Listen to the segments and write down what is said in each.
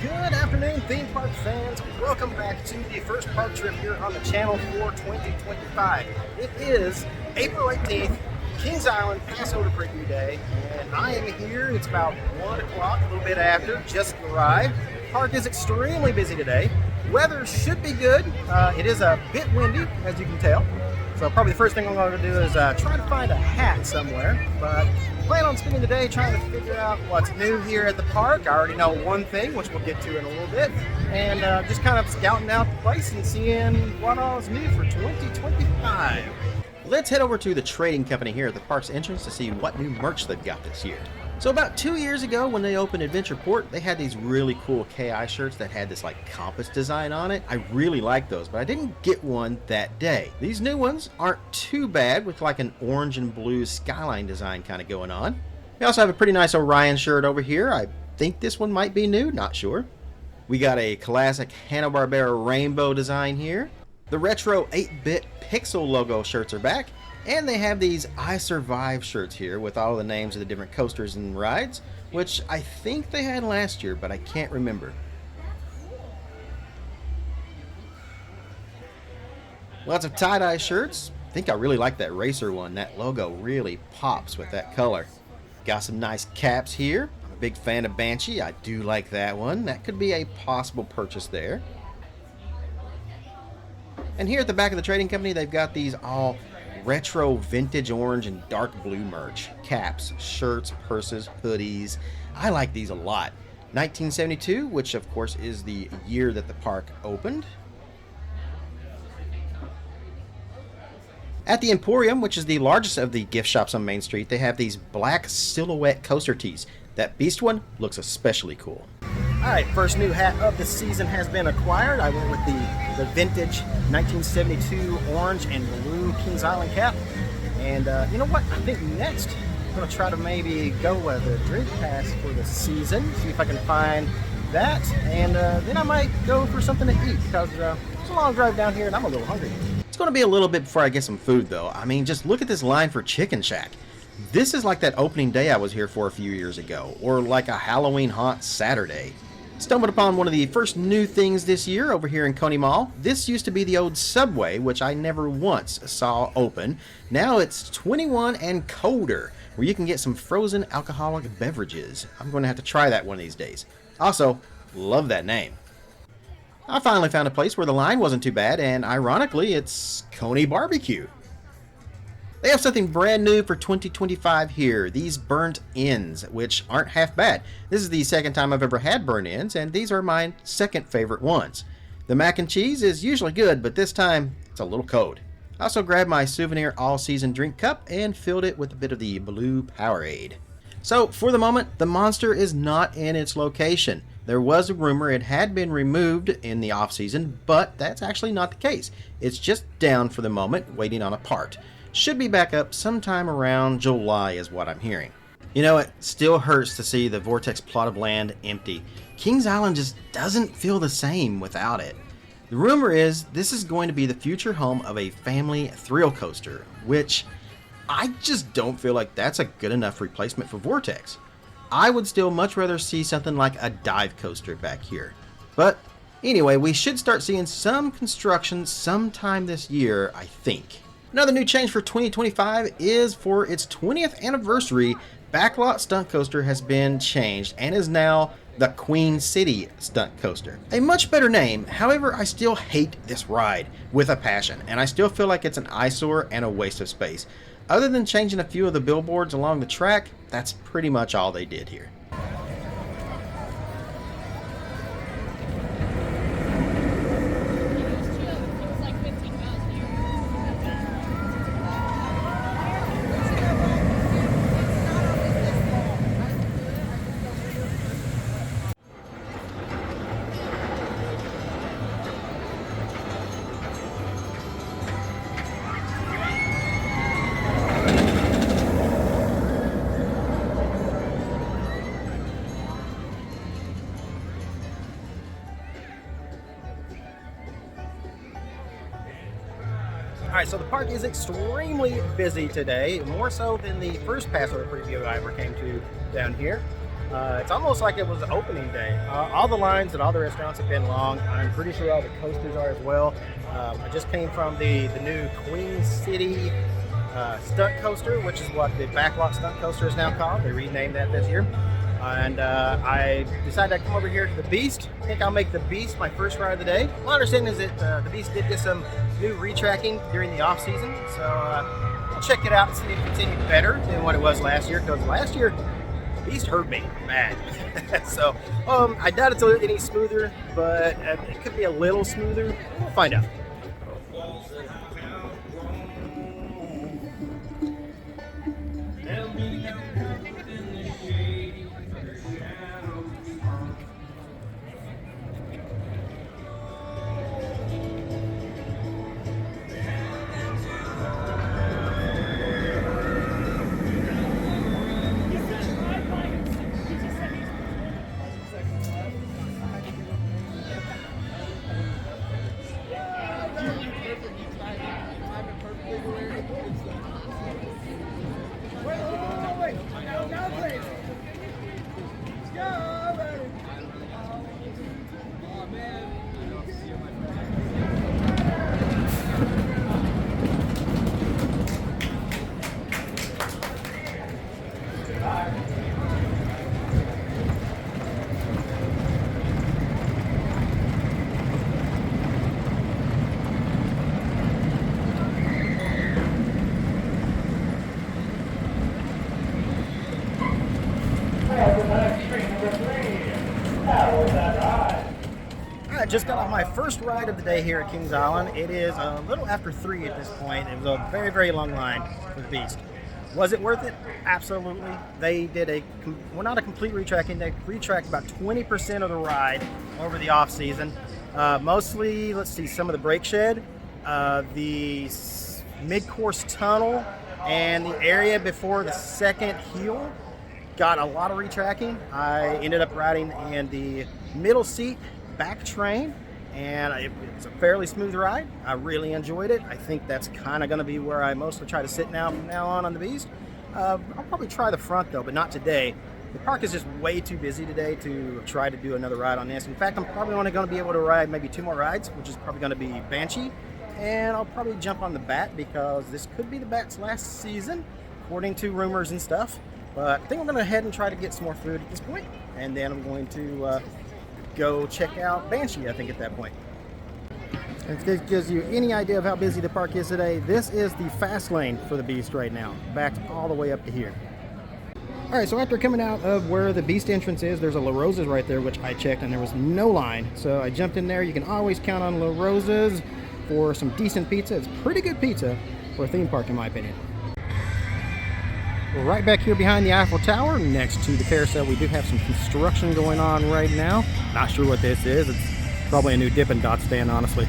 Good afternoon, theme park fans. Welcome back to the first park trip here on the channel for 2025. It is April 18th, Kings Island Passholder Preview Day, and I am here. It's about 1 o'clock, a little bit after, just arrived. Park is extremely busy today. Weather should be good. It is a bit windy, as you can tell. So probably the first thing I'm going to do is try to find a hat somewhere, but plan on spending the day trying to figure out what's new here at the park. I already know one thing, which we'll get to in a little bit, and just kind of scouting out the place and seeing what all is new for 2025. Let's head over to the trading company here at the park's entrance to see what new merch they've got this year. So about 2 years ago when they opened Adventure Port, they had these really cool KI shirts that had this like compass design on it. I really like those, but I didn't get one that day. These new ones aren't too bad with like an orange and blue skyline design kind of going on. We also have a pretty nice Orion shirt over here. I think this one might be new, not sure. We got a classic Hanna-Barbera rainbow design here. The retro 8-bit pixel logo shirts are back. And they have these I Survive shirts here with all the names of the different coasters and rides, which I think they had last year, but I can't remember. Lots of tie-dye shirts. I think I really like that racer one. That logo really pops with that color. Got some nice caps here. I'm a big fan of Banshee. I do like that one. That could be a possible purchase there. And here at the back of the trading company, they've got these all retro vintage orange and dark blue merch. Caps, shirts, purses, hoodies. I like these a lot. 1972, which of course is the year that the park opened. At the Emporium, which is the largest of the gift shops on Main Street, they have these black silhouette coaster tees. That beast one looks especially cool. Alright, first new hat of the season has been acquired. I went with the vintage 1972 orange and blue Kings Island cap. And you know what? I think next I'm going to try to maybe go with a drink pass for the season. See if I can find that. And then I might go for something to eat because it's a long drive down here and I'm a little hungry. It's going to be a little bit before I get some food though. I mean, just look at this line for Chicken Shack. This is like that opening day I was here for a few years ago, or like a Halloween haunt Saturday. Stumbled upon one of the first new things this year over here in Coney Mall. This used to be the old Subway, which I never once saw open. Now it's 21 and colder, where you can get some frozen alcoholic beverages. I'm going to have to try that one of these days. Also, love that name. I finally found a place where the line wasn't too bad, and ironically, it's Coney Barbecue. They have something brand new for 2025 here, these burnt ends, which aren't half bad. This is the second time I've ever had burnt ends, and these are my second favorite ones. The mac and cheese is usually good, but this time it's a little cold. I also grabbed my souvenir all-season drink cup and filled it with a bit of the blue Powerade. So, for the moment, the monster is not in its location. There was a rumor it had been removed in the off-season, but that's actually not the case. It's just down for the moment, waiting on a part. Should be back up sometime around July is what I'm hearing. You know, it still hurts to see the Vortex plot of land empty. Kings Island just doesn't feel the same without it. The rumor is this is going to be the future home of a family thrill coaster, which I just don't feel like that's a good enough replacement for Vortex. I would still much rather see something like a dive coaster back here. But anyway, we should start seeing some construction sometime this year, I think. Another new change for 2025 is for its 20th anniversary, Backlot Stunt Coaster has been changed and is now the Queen City Stunt Coaster. A much better name, however I still hate this ride with a passion, and I still feel like it's an eyesore and a waste of space. Other than changing a few of the billboards along the track, that's pretty much all they did here. Alright, so the park is extremely busy today, more so than the first Passholder Preview I ever came to down here. It's almost like it was opening day. All the lines at all the restaurants have been long. I'm pretty sure all the coasters are as well. I just came from the new Queen City stunt coaster, which is what the backlot stunt coaster is now called. They renamed that this year. And I decided to come over here to the Beast. I think I'll make the Beast my first ride of the day. My understanding is that the Beast did get some new retracking during the off season, so I'll check it out and see if it's any better than what it was last year, because last year the Beast hurt me bad. So I doubt it's any smoother, but it could be a little smoother. We'll find out. I just got off my first ride of the day here at Kings Island. It is a little after 3 at this point. It was a very, very long line for the Beast. Was it worth it? Absolutely. They did not a complete retracking. They retracked about 20% of the ride over the off season. Mostly, let's see, some of the brake shed, the mid-course tunnel, and the area before the second heel got a lot of retracking. I ended up riding in the middle seat back train, and it's a fairly smooth ride. I really enjoyed it. I think that's kind of going to be where I mostly try to sit from now on the Beast. I'll probably try the front though, but not today. The park is just way too busy today to try to do another ride on this. In fact, I'm probably only going to be able to ride maybe 2 more rides, which is probably going to be Banshee, and I'll probably jump on the Bat because this could be the Bat's last season, according to rumors and stuff. But I think I'm going to head and try to get some more food at this point, and then I'm going to go check out Banshee, I think, at that point. If this gives you any idea of how busy the park is today, this is the fast lane for the Beast right now, backed all the way up to here. All right, so after coming out of where the Beast entrance is, there's a La Rosa's right there, which I checked, and there was no line. So I jumped in there. You can always count on La Rosa's for some decent pizza. It's pretty good pizza for a theme park, in my opinion. We're right back here behind the Eiffel Tower, next to the carousel. We do have some construction going on right now. Not sure what this is. It's probably a new Dippin' Dot stand, honestly.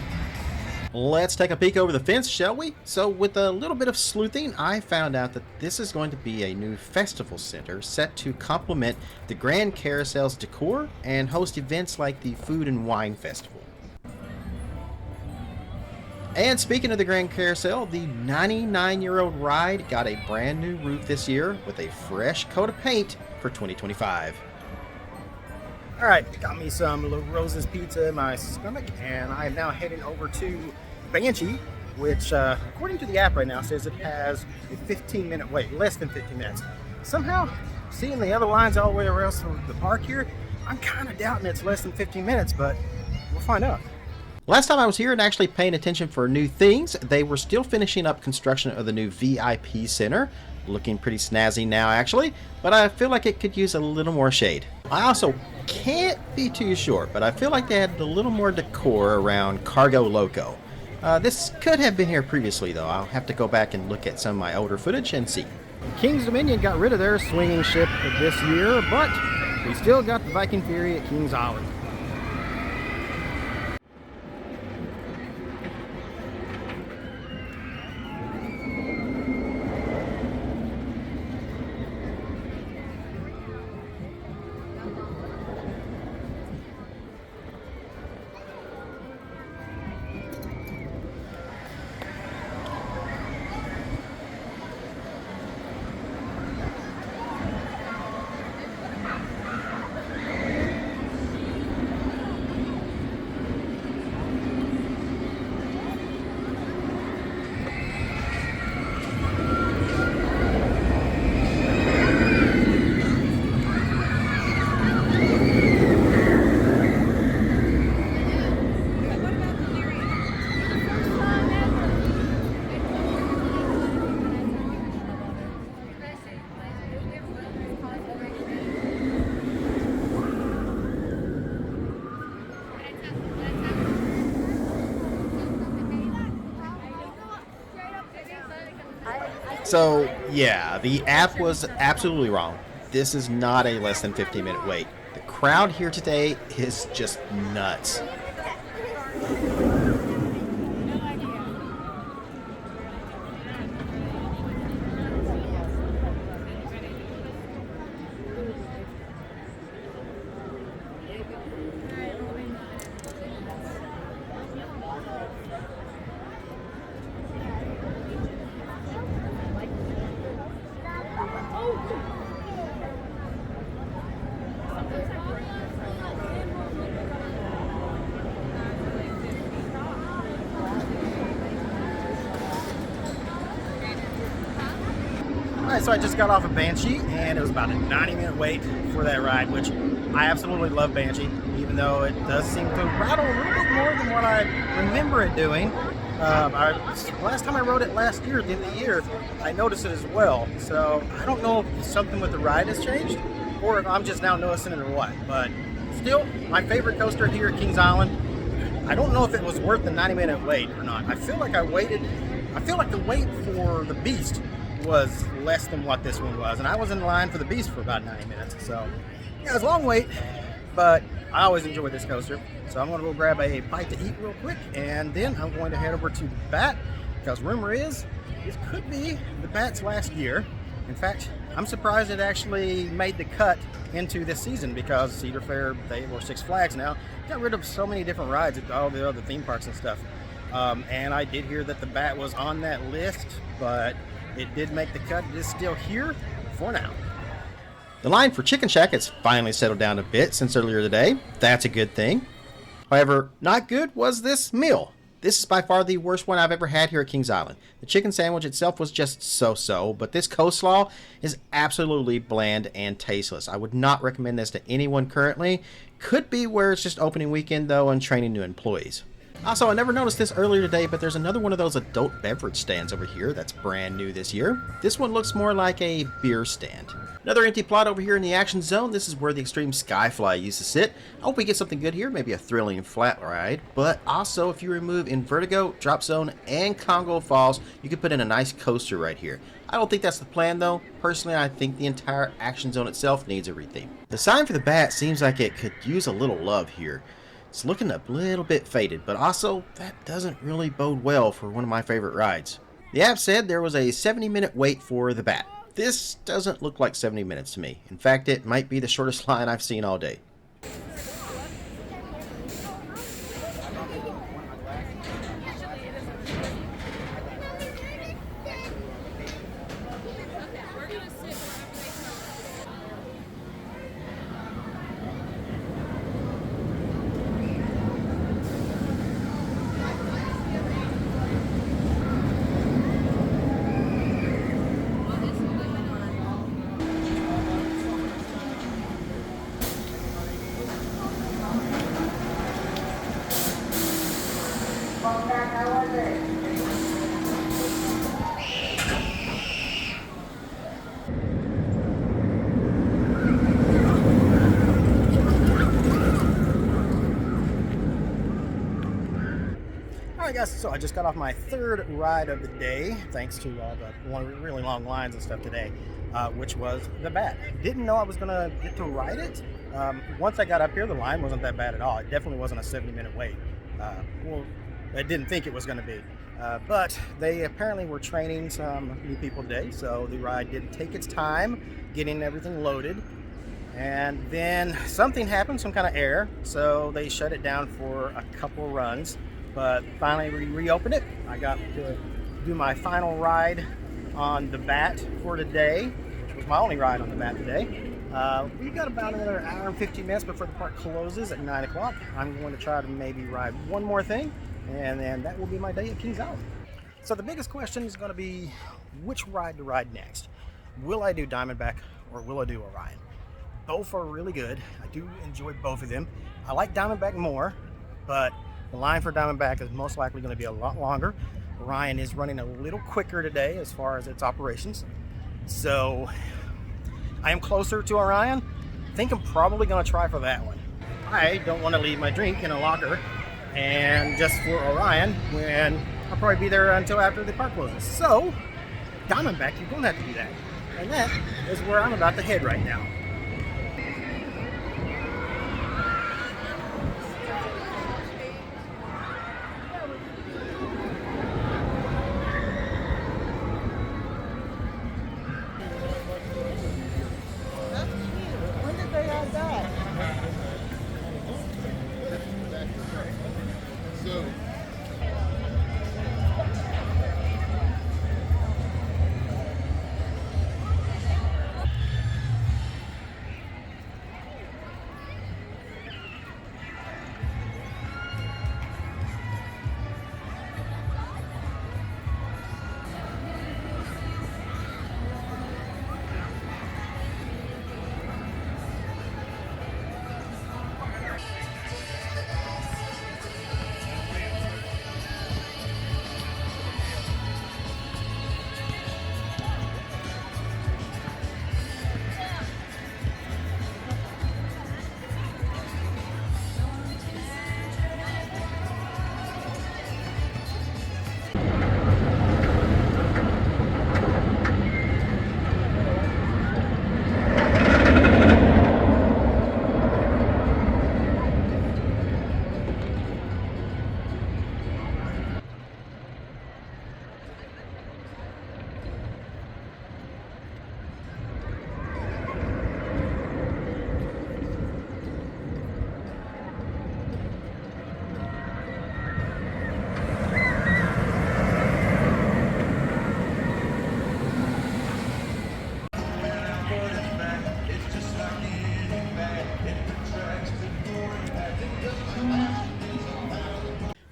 Let's take a peek over the fence, shall we? So with a little bit of sleuthing, I found out that this is going to be a new festival center set to complement the Grand Carousel's decor and host events like the Food and Wine Festival. And speaking of the Grand Carousel, the 99-year-old ride got a brand new roof this year with a fresh coat of paint for 2025. All right, got me some La Rosa's pizza in my stomach, and I am now heading over to Banshee, which, according to the app right now, says it has a 15-minute wait, less than 15 minutes. Somehow, seeing the other lines all the way around the park here, I'm kind of doubting it's less than 15 minutes, but we'll find out. Last time I was here and actually paying attention for new things, they were still finishing up construction of the new VIP Center. Looking pretty snazzy now, actually, but I feel like it could use a little more shade. I also can't be too sure, but I feel like they had a little more decor around Cargo Loco. This could have been here previously, though. I'll have to go back and look at some of my older footage and see. King's Dominion got rid of their swinging ship this year, but we still got the Viking Fury at Kings Island. So, yeah, the app was absolutely wrong. This is not a less than 15-minute wait. The crowd here today is just nuts. Alright, so I just got off of Banshee, and it was about a 90-minute wait for that ride, which I absolutely love Banshee, even though it does seem to rattle a little bit more than what I remember it doing. Last time I rode it last year, at the end of the year, I noticed it as well. So I don't know if something with the ride has changed, or if I'm just now noticing it or what. But still, my favorite coaster here at Kings Island. I don't know if it was worth the 90-minute wait or not. I feel like the wait for the Beast was less than what this one was, and I was in line for the Beast for about 90 minutes. So yeah, it was a long wait, but I always enjoy this coaster. So I'm going to go grab a bite to eat real quick, and then I'm going to head over to the Bat, because rumor is this could be the Bat's last year. In fact, I'm surprised it actually made the cut into this season, because Cedar Fair, or Six Flags now, got rid of so many different rides at all the other theme parks and stuff. And I did hear that the Bat was on that list, but it did make the cut. It is still here for now. The line for Chicken Shack has finally settled down a bit since earlier today. That's a good thing. However, not good was this meal. This is by far the worst one I've ever had here at Kings Island. The chicken sandwich itself was just so-so, but this coleslaw is absolutely bland and tasteless. I would not recommend this to anyone currently. Could be where it's just opening weekend though and training new employees. Also, I never noticed this earlier today, but there's another one of those adult beverage stands over here that's brand new this year. This one looks more like a beer stand. Another empty plot over here in the action zone. This is where the Extreme Skyfly used to sit. I hope we get something good here, maybe a thrilling flat ride. But also, if you remove Invertigo, Drop Zone, and Congo Falls, you could put in a nice coaster right here. I don't think that's the plan though. Personally, I think the entire action zone itself needs a retheme. The sign for the Bat seems like it could use a little love here. It's looking a little bit faded, but also that doesn't really bode well for one of my favorite rides. The app said there was a 70-minute wait for the Bat. This doesn't look like 70 minutes to me. In fact, it might be the shortest line I've seen all day. Alright guys, so I just got off my third ride of the day, thanks to all the really long lines and stuff today, which was the Bat. Didn't know I was going to get to ride it. Once I got up here, the line wasn't that bad at all. It definitely wasn't a 70-minute wait. Well, I didn't think it was going to be. But they apparently were training some new people today, so the ride did take its time getting everything loaded. And then something happened, some kind of error, so they shut it down for a couple runs. But finally we reopened it. I got to do my final ride on the Bat for today, which was my only ride on the Bat today. We've got about another hour and 15 minutes before the park closes at 9 o'clock. I'm going to try to maybe ride one more thing, and then that will be my day at Kings Island. So the biggest question is going to be which ride to ride next. Will I do Diamondback or will I do Orion? Both are really good. I do enjoy both of them. I like Diamondback more, but the line for Diamondback is most likely going to be a lot longer. Orion is running a little quicker today as far as its operations. So I am closer to Orion. I think I'm probably going to try for that one. I don't want to leave my drink in a locker and just for Orion when I'll probably be there until after the park closes. So Diamondback, you don't have to do that. And that is where I'm about to head right now. When did they add that?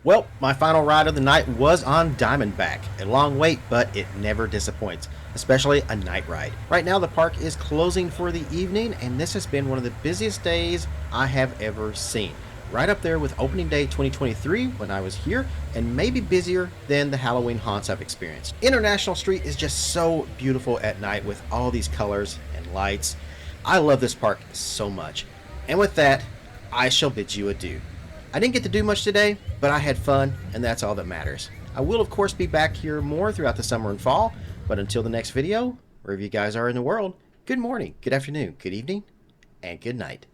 Well, my final ride of the night was on Diamondback. A long wait, but it never disappoints, especially a night ride. Right now, the park is closing for the evening, and this has been one of the busiest days I have ever seen. Right up there with opening day 2023 when I was here, and maybe busier than the Halloween haunts I've experienced. International Street is just so beautiful at night with all these colors and lights. I love this park so much. And with that, I shall bid you adieu. I didn't get to do much today, but I had fun, and that's all that matters. I will, of course, be back here more throughout the summer and fall, but until the next video, wherever you guys are in the world, good morning, good afternoon, good evening, and good night.